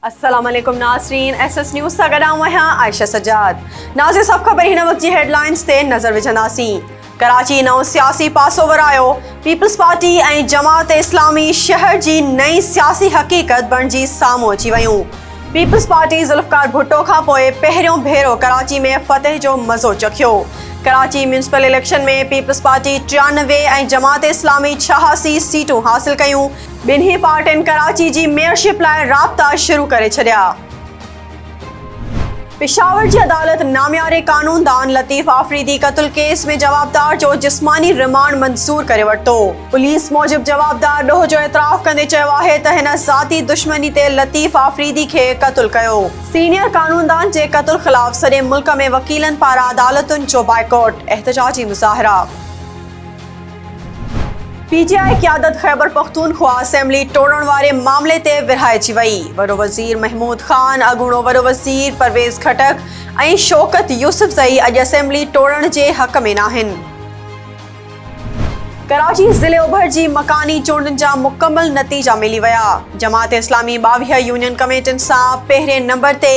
अस्सलाम वालेकुम नाज़रीन, SS न्यूज़ सां गॾु आहियां आयशा सजाद। नाज़रीन, सभु ख़बर हिन वक़्त जी हेडलाइंस ते नज़र विझंदासीं। कराची नओं सियासी पासो वरायो। पीपल्स पार्टी ऐं जमात इस्लामी शहर जी नई सियासी हक़ीक़त बणिजी साम्हूं अची वियूं। पीपल्स पार्टी ज़ुल्फ़कार भुट्टो खां पोइ पहिरियों भेरो कराची में फ़तह जो मज़ो चखियो। कराची म्यूनिसिपल इलेक्शन में पीपल्स पार्टी 93 ऐं जमात इस्लामी 86 सीटूं हासिल कयूं। ॿिन्ही पार्टियुनि कराची जी मेयरशिप लाइ राब्ता शुरू करे छॾिया। पेशावर जी अदालत नामियारे कानूनदान लतीफ़ आफरीदी क़त्ल केस में जवाबदार जो जिस्मानी रिमांड मंज़ूर करे वरितो। पुलिस मूजिब जवाबदार ॾोह जो एतराफ़ कंदे चयो आहे त हिन ज़ाती दुश्मनी ते लतीफ़ आफरीदी खे क़त्ल कयो। सीनियर कानूनदान जे क़त्ल ख़िलाफ़ सॼे मुल्क में वकीलनि पारां अदालतुनि जो बाइकॉट, एहतजाजी मुज़ाहिरा। PTI क़यादत ख़ैबर पख्तूनख्वा असेंबली टोड़ण वारे मामले ते विरहाइजी वई। वॾो वज़ीर महमूद ख़ान, अॻूणो वॾो वज़ीर परवेज़ खटक ऐं शौकत यूसुफ़ज़ई अॼु असेंबली टोड़ण जे हक़ में नाहिनि। कराची ज़िले ओभर जी मकानी चूंडुनि जा मुकमल नतीजा मिली विया। जमात इस्लामी 22 यूनियन कमेटियुनि सां पहिरें नंबर ते,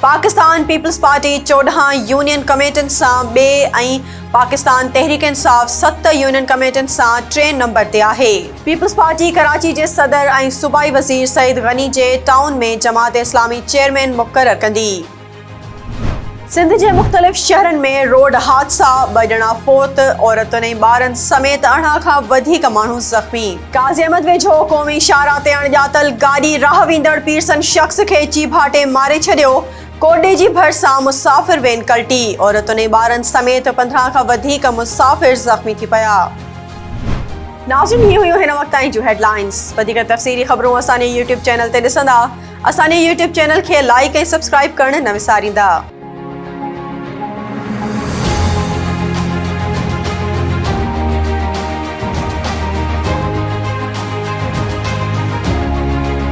पाकिस्तान पीपल्स पार्टी 14 यूनियन कमेटियुनि सां ॿिए ऐं पाकिस्तान तहरीक इंसाफ़ 7 यूनियन कमेटियुनि सां 3 नंबर ते आहे। पीपल्स पार्टी कराची जे सदर ऐं सूबाई वज़ीर सईद गनी जे टाउन में जमात इस्लामी चेयरमैन मुक़ररु कंदी। सिंध जे मुख़्तलिफ़ शहरनि में रोड हादसा, 2 ॼणा फोत, औरतुनि ऐं ॿारनि समेत 18 खां वधीक माण्हू ज़ख़्मी। काज़ी अहमद वेझो क़ौमी शाहराह ते अणॼातल गाॾी राह वेंदड़ पीरसन शख़्स खे चीभाटे मारे छॾियो। कोडे जी भरिसां मुसाफ़िर वेन कल्टी, औरतुनि ऐं ॿारनि समेत 15 खां वधीक मुसाफ़िर ज़ख़्मी थी पिया। नाज़रीन, इहे हुयूं हिन वक़्त जूं हेडलाइंस। वधीक तफ़सीली ख़बरूं असांजे YouTube चैनल ते ॾिसंदा। असांजे YouTube चैनल खे लाइक ऐं सब्सक्राइब करणु न विसारींदा।